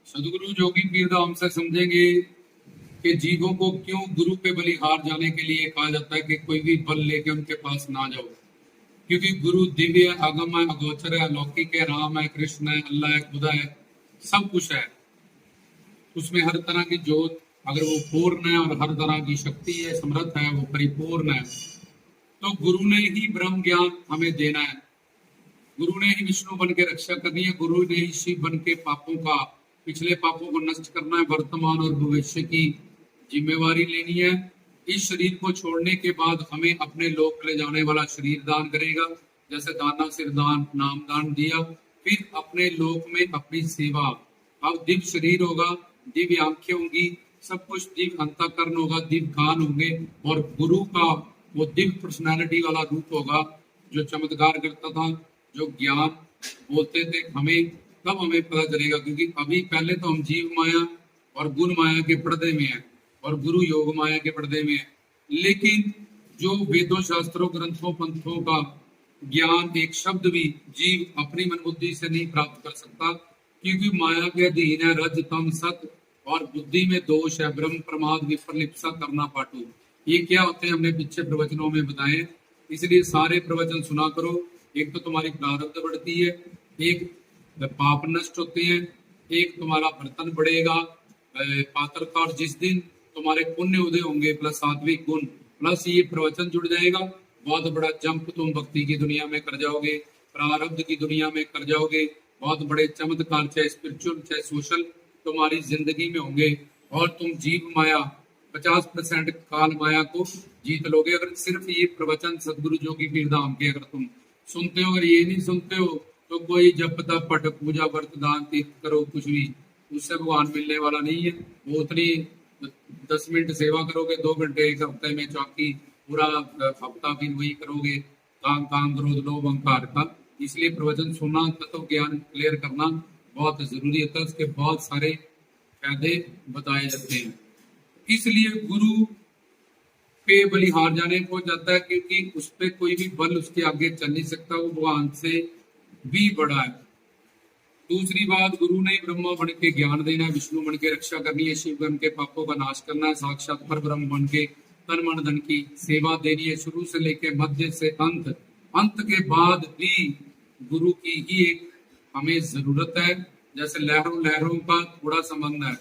सदगुरु जोगी पीर धाम से समझेंगे कि जीवों को क्यों गुरु पे बलिहार जाने के लिए कहा जाता है कि कोई भी बल लेके उनके पास ना जाओ। क्योंकि गुरु दिव्य है, अगम है, अगोचर है, अलौकिक है, राम है, कृष्ण है, अल्लाह है, खुदा है, सब कुछ है। उसमें हर तरह की जोत, अगर वो पूर्ण है और हर तरह की शक्ति है, समर्थ है, वो परिपूर्ण है, तो गुरु ने ही ब्रह्म ज्ञान हमें देना है। गुरु ने ही विष्णु बन के रक्षा करनी है। गुरु ने ही शिव बन के पापों का, पिछले पापों को नष्ट करना है। वर्तमान और भविष्य की जिम्मेवारी लेनी है। इस शरीर को छोड़ने के बाद हमें अपने लोक ले जाने वाला शरीर दान करेगा, जैसे दाना सिर दान, नाम दान दिया। फिर अपने लोक में अपनी सेवा। अब दिव्य शरीर होगा, दिव्य आंखें होंगी, सब कुछ दिव्य अंतःकरण होगा, दिव्य कान होंगे, और गुरु का वो दिव्य पर्सनैलिटी वाला रूप होगा जो चमत्कार करता था, जो ज्ञान बोलते थे हमें। तब हमें पता चलेगा, क्योंकि अभी पहले तो हम जीव माया और गुण माया के पर्दे में है और गुरु योग माया के पर्दे में है। लेकिन जो वेदों, शास्त्रों, ग्रंथों, पंथों का ज्ञान एक शब्द भी जीव अपनी मन बुद्धि से नहीं प्राप्त कर सकता, क्योंकि माया के अधीन है रज तम सत, और बुद्धि में दोष है ब्रह्म प्रमाद विप्रलिप्सा करना पाटू। ये क्या होते हैं हमने पीछे प्रवचनों में बताए, इसलिए सारे प्रवचन सुना करो। एक तो तुम्हारी प्रारब्ध बढ़ती है, एक पाप नष्ट होते हैं, एक तुम्हारा बर्तन बढ़ेगा पात्र का, और जिस दिन तुम्हारे पुण्य उदय होंगे प्लस सात्विक गुण प्लस ये प्रवचन जुड़ जाएगा, बहुत बड़ा जंप तुम भक्ति की दुनिया में कर जाओगे, प्रारब्ध की दुनिया में कर जाओगे। बहुत बड़े चमत्कार, चाहे स्पिरिचुअल चाहे सोशल, तुम्हारी जिंदगी में होंगे, और तुम जीव माया 50% काल माया को जीत लोगे। अगर सिर्फ ये प्रवचन सदगुरु जोगी पीर धाम के अगर तुम सुनते हो, अगर ये नहीं सुनते हो, तो कोई जप तप पठ पूजा व्रत दान तीर्थ करो, कुछ भी उससे भगवान मिलने वाला नहीं है। वो उतनी 10 मिनट सेवा करोगे, 2 घंटे एक हफ्ते में चौकी, पूरा हफ्ता फिर वही करोगे, काम काम क्रोध लोभ अहंकार का। इसलिए प्रवचन सुनना, तत्व ज्ञान क्लियर करना बहुत जरूरी है। उसके बहुत सारे फायदे बताए जाते हैं। इसलिए गुरु पे बलिहार जाने को जाता है, क्योंकि उस पे कोई भी बल उसके आगे चल नहीं सकता, वो भगवान से भी बड़ा है। दूसरी बात, गुरु ने ब्रह्मा बन के ज्ञान देना है, विष्णु बन के रक्षा करनी है, शिव बन के पापों का नाश करना है, साक्षात पर ब्रह्म बन के तन मन धन की सेवा देनी है, शुरू से लेके मध्य से अंत। अंत के बाद भी गुरु की ही एक हमें जरूरत है। जैसे लहरों लहरों का थोड़ा संबंध है,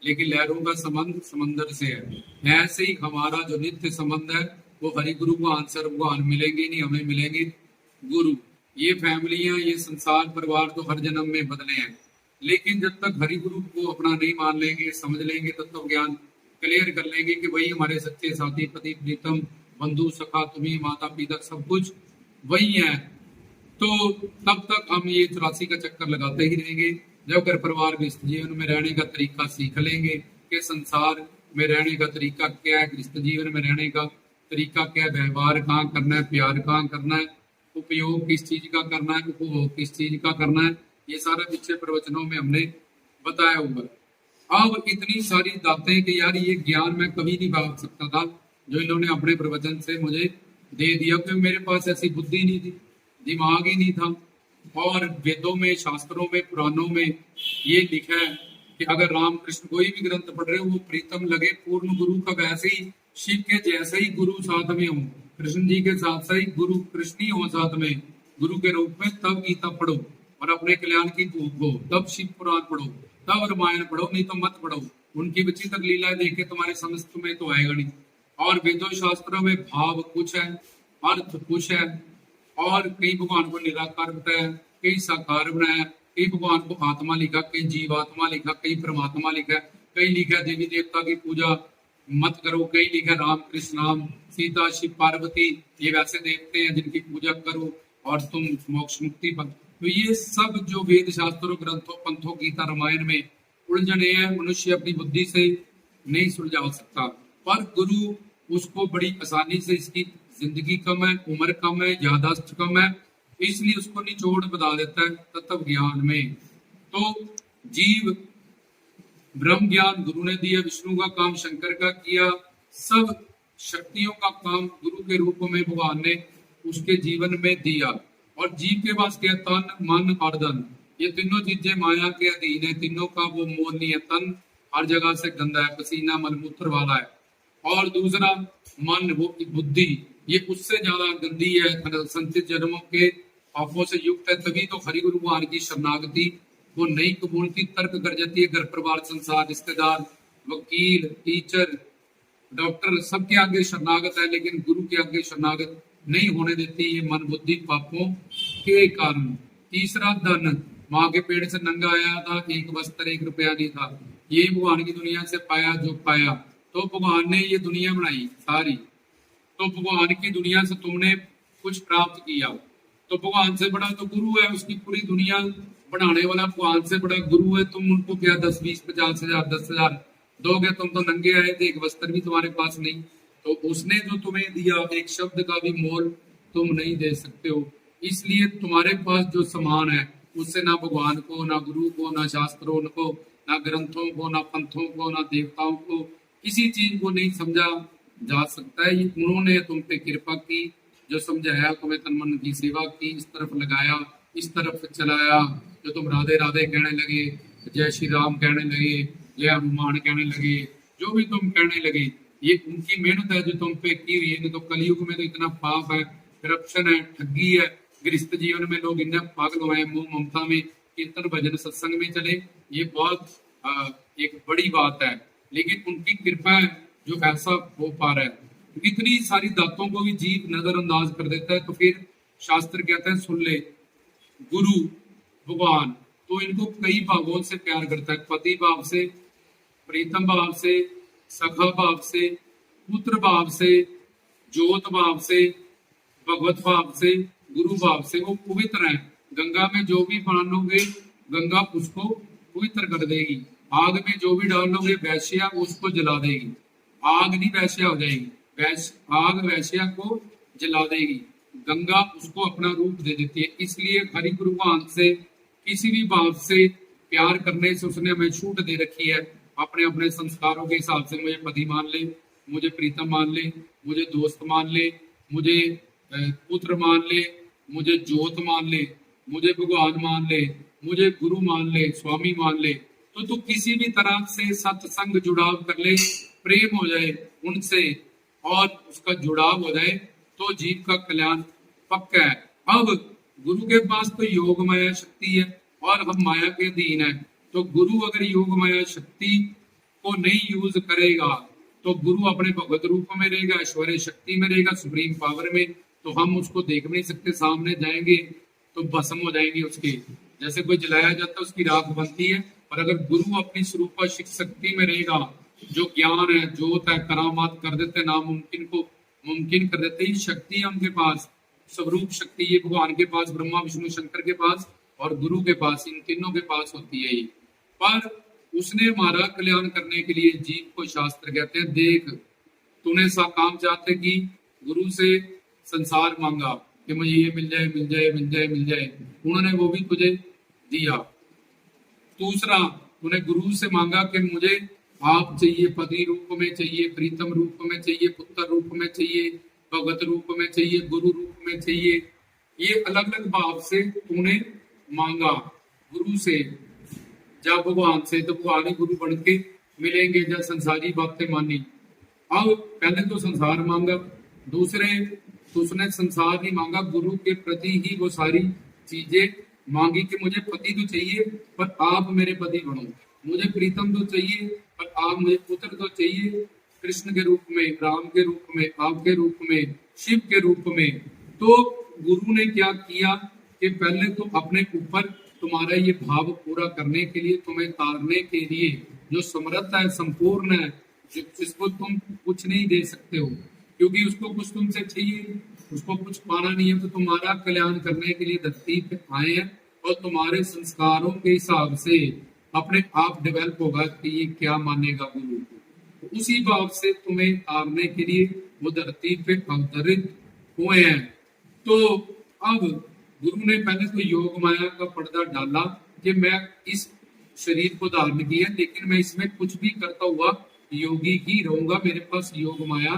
लेकिन लहरों का संबंध समंदर से है, ऐसे ही हमारा जो नित्य संबंध है वो हरि गुरु को आंसर भगवान मिलेंगे नहीं, हमें मिलेंगे गुरु। ये फैमिलियां, ये संसार परिवार तो हर जन्म में बदले हैं, लेकिन जब तक हरि गुरु को अपना नहीं मान लेंगे, समझ लेंगे, तत्व ज्ञान क्लियर कर लेंगे कि वही हमारे सच्चे साथी, पति प्रीतम, बंधु सखा, तुम्ही, माता पिता, सब कुछ वही है, तो तब तक हम ये 84 का चक्कर लगाते ही रहेंगे। जब घर परिवार गृहस्थ जीवन में रहने का तरीका सीख लेंगे कि संसार में रहने का तरीका क्या है, गृहस्थ जीवन में रहने का तरीका क्या है, व्यवहार कहाँ करना है, प्यार कहाँ करना है, उपयोग किस चीज का करना है, उपभोग किस चीज का करना है, ये सारा पीछे प्रवचनों में हमने बताया हुआ। अब इतनी सारी बातें कि यार ये ज्ञान मैं कभी नहीं भाग सकता था, जो इन्होंने अपने प्रवचन से मुझे दे दिया, क्योंकि मेरे पास ऐसी बुद्धि नहीं थी, दिमाग ही नहीं था। और वेदों में, शास्त्रों में, पुराणों में ये लिखा है कि अगर राम कृष्ण कोई भी ग्रंथ पढ़ रहे हो, वो प्रीतम लगे पूर्ण गुरु का, वैसे ही शिव के जैसे ही गुरु साथ में हो, कृष्ण जी के साथ से ही गुरु कृष्ण ही हो साथ में गुरु के रूप में, तब गीता पढ़ो और अपने कल्याण की भूख हो, तब शिव पुराण पढ़ो, तब रामायण पढ़ो, नहीं तो मत पढ़ो। उनकी विचित्र लीलाएं देखे तुम्हारे समस्त में तो आएगा नहीं। और वेदों शास्त्रों में भाव कुछ है, अर्थ कुछ है, और कई भगवान को निराकार बताया, कई साकार बनाया, कई भगवान को आत्मा लिखा, कई जीवात्मा लिखा, कई परमात्मा लिखा, कई लिखा देवी देवता की पूजा मत करो, कई लिखा राम कृष्ण नाम, सीता शिव पार्वती, ये वैसे देवते हैं जिनकी पूजा करो और तुम मोक्ष मुक्ति पा। तो ये सब जो वेद शास्त्रों, ग्रंथों, पंथों, गीता, रामायण में उलझने हैं, मनुष्य अपनी बुद्धि से नहीं सुलझा सकता, पर गुरु उसको बड़ी आसानी से, इसकी जिंदगी कम है, उम्र कम है, यादाश्त कम है, इसलिए उसको निचोड़ बता देता है तत्व ज्ञान में। तो जीव ब्रह्म ज्ञान गुरु ने दिया, विष्णु का काम शंकर का किया, सब शक्तियों का काम गुरु के रूप में भगवान ने उसके जीवन में दिया। और जीव के पास क्या, तन मन और धन, ये तीनों चीजें माया के अधीन है, तीनों का वो मोल नहीं है। तन हर जगह से गंदा है, पसीना मलमूत्र वाला है। और दूसरा मन, वो बुद्धि, ये उससे ज्यादा गंदी है, संचित जन्मों के पापों से युक्त है। तभी तो हरि गुरु भगवान की शरणागति वो नहीं कबूलती, तर्क कर जाती है। घर परिवार संसार रिश्तेदार वकील टीचर डॉक्टर सबके आगे शरणागत है, लेकिन गुरु के आगे शरणागत नहीं होने देती, ये मन बुद्धि पापों के कारण। तीसरा धन, माँ के पेड़ से नंगा आया था, एक वस्त्र एक रुपया नहीं था, ये भगवान की दुनिया से पाया जो पाया। तो भगवान ने ये दुनिया बनाई सारी, तो भगवान की दुनिया से तुमने कुछ प्राप्त किया, तो भगवान से बड़ा तो गुरु है। उसकी पूरी दुनिया बनाने वाला भगवान से बड़ा गुरु है। तुम उनको क्या 10 20 50 हजार 10,000 दोगे? तुम तो नंगे आए थे, एक वस्त्र भी तुम्हारे पास नहीं। तो उसने जो तुम्हें दिया, एक शब्द का भी मोल तुम नहीं दे सकते हो। इसलिए तुम्हारे पास जो सामान है उससे ना भगवान को, ना गुरु को, ना शास्त्रों को, ना ग्रंथों को, ना पंथों को, ना देवताओं को, किसी चीज को नहीं समझा जा सकता है। उन्होंने तुम पे कृपा की, जो समझाया, तुम्हें तन मन की सेवा की, इस तरफ लगाया, इस तरफ चलाया। जो तुम राधे राधे कहने लगे, जय श्री राम कहने लगे, जय हनुमान कहने लगे, जो भी तुम कहने लगे, ये उनकी मेहनत है जो तुम पे की हुई है। नहीं तो कलयुग में तो इतना पाप है, करप्शन है, ठगी है, गृहस्थ जीवन में लोग इन्हें पागल हुए हैं, मोह ममता में, कीर्तन भजन सत्संग में चले, ये बहुत एक बड़ी बात है। लेकिन उनकी कृपा है जो ऐसा हो पा रहा है। इतनी सारी दातों को भी जीव नजरअंदाज कर देता है। तो फिर शास्त्र कहते हैं सुन ले, गुरु भगवान तो इनको कई भावों से प्यार करता है, पति भाव से, प्रीतम भाव से, सखा भाव से, पुत्र भाव से, ज्योत भाव से, भगवत भाव से, गुरु भाव से। वो पवित्र है। गंगा में जो भी डालोगे गंगा उसको पवित्र कर देगी, आग में जो भी डालोगे वैश्या उसको जला देगी। आग नहीं वैश्या हो जाएगी, आग वैश्या को जला देगी, गंगा उसको अपना रूप दे देती है। इसलिए हरि गुरु भगवान से किसी भी बात से प्यार करने से उसने हमें छूट दे रखी है। अपने अपने संस्कारों के हिसाब से मुझे पति मान ले, मुझे प्रीतम मान ले, मुझे दोस्त मान ले, मुझे पुत्र मान ले, मुझे ज्योत मान ले, मुझे भगवान मान ले, मुझे गुरु मान ले, स्वामी मान ले। तो तू किसी भी तरह से सत्संग जुड़ाव कर ले, प्रेम हो जाए उनसे और उसका जुड़ाव हो जाए, तो जीव का कल्याण पक्का है। अब गुरु के पास तो योग माया शक्ति है और हम माया के अधीन है। तो गुरु अगर योग माया शक्ति को नहीं यूज करेगा तो गुरु अपने भगवत रूप में रहेगा, ऐश्वर्य शक्ति में रहेगा, सुप्रीम पावर में। तो हम उसको देख नहीं सकते, सामने जाएंगे तो भस्म हो जाएंगे उसके। जैसे कोई जलाया जाता है उसकी राख बनती है, और अगर गुरु अपनी स्वरूप शक्ति में रहेगा, जो ज्ञान है, ज्योत है, करामात कर देते, नामुमकिन को मुमकिन कर देते, ही शक्ति है उनके पास, स्वरूप शक्ति ये भगवान के पास, ब्रह्मा विष्णु शंकर के पास और गुरु के पास, इन तीनों के पास होती है ये। पर उसने हमारा कल्याण करने के लिए जीव को शास्त्र कहते हैं, देख तूने सा काम चाहते कि गुरु से संसार मांगा कि मुझे ये मिल जाए मिल जाए मिल जाए मिल जाए, उन्होंने वो भी तुझे दिया। दूसरा तूने गुरु से मांगा कि मुझे आप चाहिए, पति रूप में चाहिए, प्रीतम रूप में चाहिए, पुत्र रूप में चाहिए, भगवत रूप में चाहिए, गुरु रूप में चाहिए। ये अलग अलग भाव से तूने मांगा गुरु से, जब भगवान से, तो भगवान गुरु बन के मिलेंगे। जब संसारी बातें मानी, अब पहले तो संसार मांगा, दूसरे तो उसने संसार नहीं मांगा, गुरु के प्रति ही वो सारी चीजें मांगी कि मुझे पति तो चाहिए पर आप मेरे पति बनो, मुझे प्रीतम तो चाहिए पर आप मुझे पुत्र तो चाहिए, कृष्ण के रूप में, राम के रूप में, आपके रूप में, शिव के रूप में। तो गुरु ने क्या किया कि पहले तो अपने ऊपर तुम्हारा ये भाव पूरा करने के लिए, तुम्हें तारने के लिए, जो समर्थ है, संपूर्ण है, जिसको तुम कुछ नहीं दे सकते हो, क्योंकि उसको कुछ तुमसे चाहिए, उसको कुछ पाना नहीं है। तो तुम्हारा कल्याण करने के लिए धरती पे आए हैं, और तुम्हारे संस्कारों के हिसाब से अपने आप डेवलप होगा कि ये क्या मानेगा गुरु को। तो उसी भाव से तुम्हें तारने के लिए वो धरती पे अवतरित हुए हैं। तो अब गुरु ने पहले तो योग माया का पर्दा डाला कि मैं इस शरीर को धारण किया, लेकिन मैं इसमें कुछ भी करता हुआ योगी ही रहूंगा। मेरे पास योग माया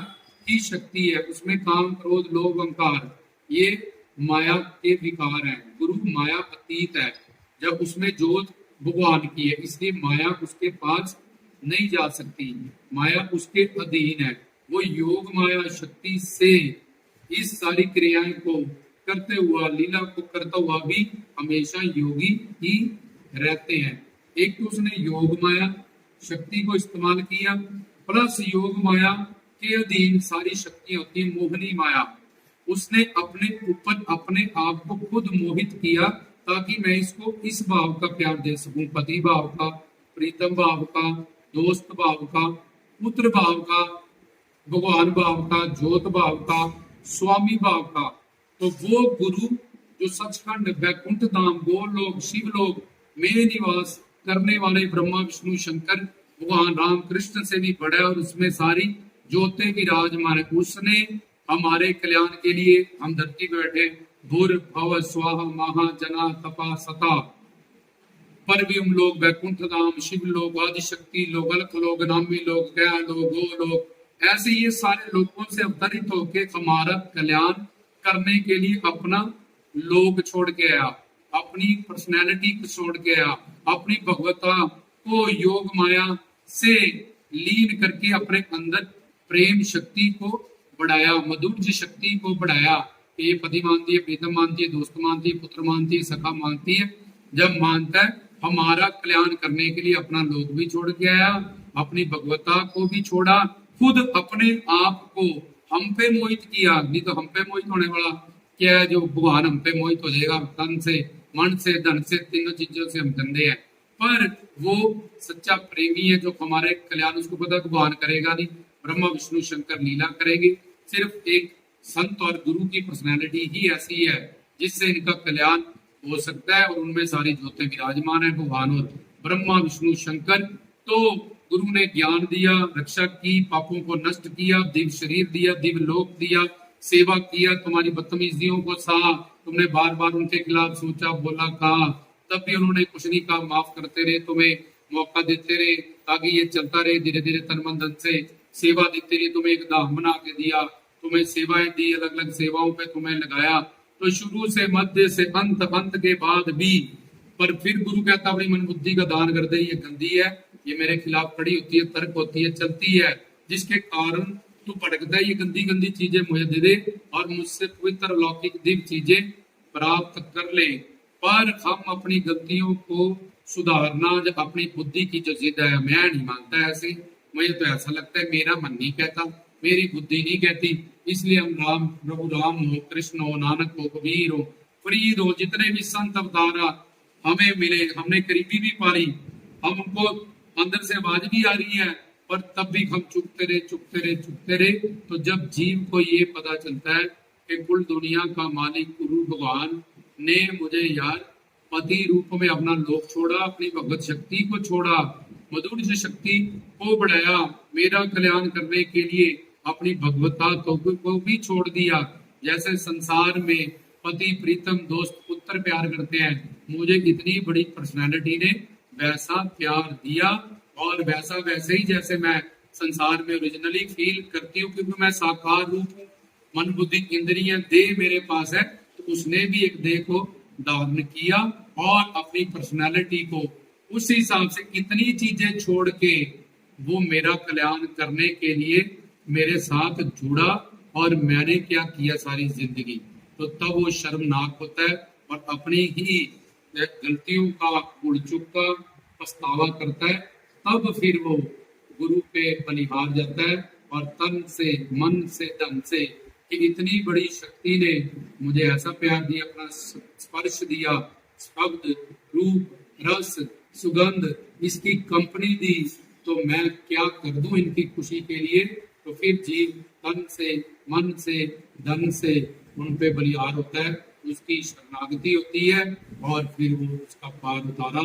की शक्ति है, उसमें काम क्रोध लोभ अहंकार ये माया के विकार हैं। गुरु माया अतीत है, जब उसमें जोत भगवान की है, इसलिए माया उसके पास नहीं जा सकती, माया उसके अधीन है। वो योग माया शक्ति से इस सारी क्रियाएं को करते हुआ, लीला को करता हुआ भी हमेशा योगी ही रहते हैं। एक तो उसने योग माया शक्ति को इस्तेमाल किया, प्लस योग माया के अधीन सारी शक्तियां होती है, मोहनी माया, उसने अपने ऊपर अपने आप को खुद मोहित किया ताकि मैं इसको इस भाव का प्यार दे सकूं, पति भाव का, प्रीतम भाव का, दोस्त भाव का, पुत्र भाव का, भगवान भाव का, ज्योत भाव का, स्वामी भाव का। तो वो गुरु जो सचखंड वैकुंठ धाम गोलोक शिवलोक में निवास करने वाले ब्रह्मा विष्णु शंकर भगवान राम कृष्ण से भी बड़ा है और उसमें सारी ज्योतें विराजमान है, उसने हमारे कल्याण के लिए हम धरती पे बैठे भूर भव स्वाहा महा जना तपा सता पर भी हम लोग वैकुंठ धाम शिव लोग आदि शक्ति लोग अलख लोग नामी लोग गया लोग गो लोग, ऐसे ये सारे लोगों से अवतरित होके हमारा कल्याण करने के लिए अपना लोग छोड़ के आया, अपनी पर्सनैलिटी को छोड़ के आया, अपनी भगवता को योग माया से लीन करके अपने अंदर प्रेम शक्ति को बढ़ाया, मधुर्य शक्ति को बढ़ाया। ये पति मानती है, प्रीतम मानती है, दोस्त मानती है, पुत्र मानती है, सखा मानती है। जब मानता है हमारा कल्याण करने के लिए अपना लोग भी छोड़ के आया, अपनी भगवता को भी छोड़ा, खुद अपने आप को हम पे मोहित किया। नहीं तो हम पे मोहित होने वाला क्या है, जो भगवान हम पे मोहित हो जाएगा, तन से मन से धन से तीनों चीजों से हम गंदे हैं। पर वो सच्चा प्रेमी है जो हमारे कल्याण, उसको पता भगवान करेगा नहीं, ब्रह्मा विष्णु शंकर लीला करेंगे। सिर्फ एक संत और गुरु की पर्सनैलिटी ही ऐसी है जिससे इनका कल्याण हो सकता है और उनमें सारी ज्योतें विराजमान है, भगवान और ब्रह्मा विष्णु शंकर। तो गुरु ने ज्ञान दिया, रक्षा की, पापों को नष्ट किया, दिव्य शरीर दिया, दिव्य लोक दिया, सेवा किया, तुम्हारी बदतमीजियों को सहा, तुमने बार बार उनके खिलाफ सोचा बोला कहा, तब भी उन्होंने कुछ नहीं कहा, माफ करते रहे, तुम्हें मौका देते रहे ताकि ये चलता रहे। धीरे धीरे तन मन धन से सेवा देते रहे, तुम्हें एक धाम बना के दिया, तुम्हें सेवाएं दी, अलग अलग सेवाओं पे तुम्हें लगाया। तो शुरू से मध्य से अंत, अंत के बाद भी, पर फिर गुरु कहता अपनी मन बुद्धि का दान कर दे, ये गंदी है, ये मेरे खिलाफ खड़ी होती है, तर्क होती है, चलती है, जिसके कारण तू भटकता है, ये गंदी गंदी चीजें मुझे दे दे और मुझसे पवित्र लौकिक दिव्य चीजें प्राप्त कर ले। पर हम अपनी गलतियों को सुधारना, जब अपनी बुद्धि की जो जिद है, मैं नहीं मानता ऐसे, मुझे तो ऐसा लगता है, मेरा मन नहीं कहता, मेरी बुद्धि नहीं कहती, इसलिए हम राम प्रभु राम हो, कृष्ण हो, नानक हो, कबीर हो, फरीद हो, जितने भी संत अवतारा हमें मिले, हमने करीबी भी पाली, हमको अंदर से आवाज भी आ रही है, पर तब भी हम चुपते रहे चुपते रहे चुपते रहे। तो जब जीव को ये पता चलता है कि कुल दुनिया का मालिक गुरु भगवान ने मुझे यार पति रूप में अपना लोक छोड़ा, अपनी भगवत शक्ति को छोड़ा, मधुर्य शक्ति को बढ़ाया, मेरा कल्याण करने के लिए अपनी भगवता को भी छोड़ दिया। जैसे संसार में पति प्रीतम दोस्त पुत्र प्यार करते हैं, मुझे इतनी बड़ी पर्सनालिटी ने वैसा प्यार दिया, और वैसा वैसे ही जैसे मैं संसार में ओरिजिनली फील करती हूँ, क्योंकि मैं साकार रूप हूँ, मन बुद्धि इंद्रियां देह मेरे पास है, तो उसने भी एक देह को धारण किया और अपनी पर्सनालिटी को उस हिसाब से कितनी चीजें छोड़ के वो मेरा कल्याण करने के लिए मेरे साथ जुड़ा। और मैंने क्या किया सारी जिंदगी, तो तब वो शर्मनाक होता है और अपनी ही गलतियों का उड़ चुक का पछतावा करता है। तब फिर वो गुरु पे बलिहार जाता है और तन से मन से धन से कि इतनी बड़ी शक्ति ने मुझे ऐसा प्यार दिया, अपना स्पर्श दिया, शब्द रूप रस सुगंध इसकी कंपनी दी, तो मैं क्या कर दूं इनकी खुशी के लिए। तो फिर जीव तन से मन से धन से उन पे बलिहार होता है, उसकी शरणागति होती है और फिर वो उसका पार उतारा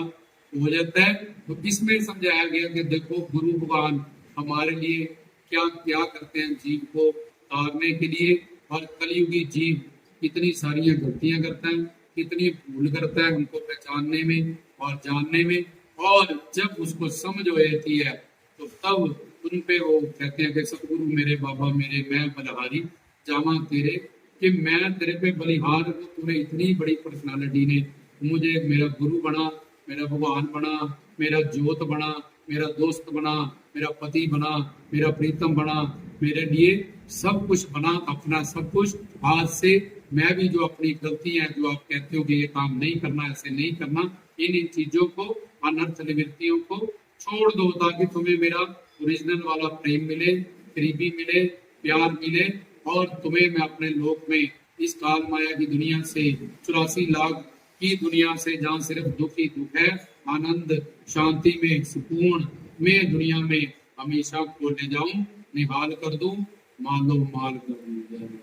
हो जाता है। तो इसमें समझाया गया कि देखो गुरु भगवान हमारे लिए क्या क्या करते हैं जीव को तारने के लिए, और कलयुगी जीव कितनी सारी गलतियां करता है, कितनी भूल करता है उनको पहचानने में और जानने में, और जब उसको समझ हो जाती है तो तब उन पे वो कहते हैं कि सतगुरु मेरे बाबा मेरे मैं बलिहारी जावा तेरे, कि मैं तेरे पे बलिहार हूँ, तुम्हें इतनी बड़ी पर्सनालिटी ने मुझे मेरा गुरु बना, मेरा भगवान बना, मेरा ज्योत बना, मेरा दोस्त बना, मेरा पति बना, मेरा प्रीतम बना, मेरे लिए सब कुछ बना, अपना सब कुछ। आज से मैं भी जो अपनी गलतियां, जो आप कहते हो कि ये काम नहीं करना, ऐसे नहीं करना, इन चीजों को, अनर्थ निवृत्तियों को छोड़ दो, ताकि तुम्हें मेरा ओरिजिनल वाला प्रेम मिले, करीबी मिले, प्यार मिले, और तुम्हें मैं अपने लोक में, इस काल माया की दुनिया से, 84 लाख की दुनिया से, जहाँ सिर्फ दुख ही दुख है, आनंद शांति में, सुकून में दुनिया में हमेशा को ले जाऊं, निहाल कर दूं, मालो माल कर दूं।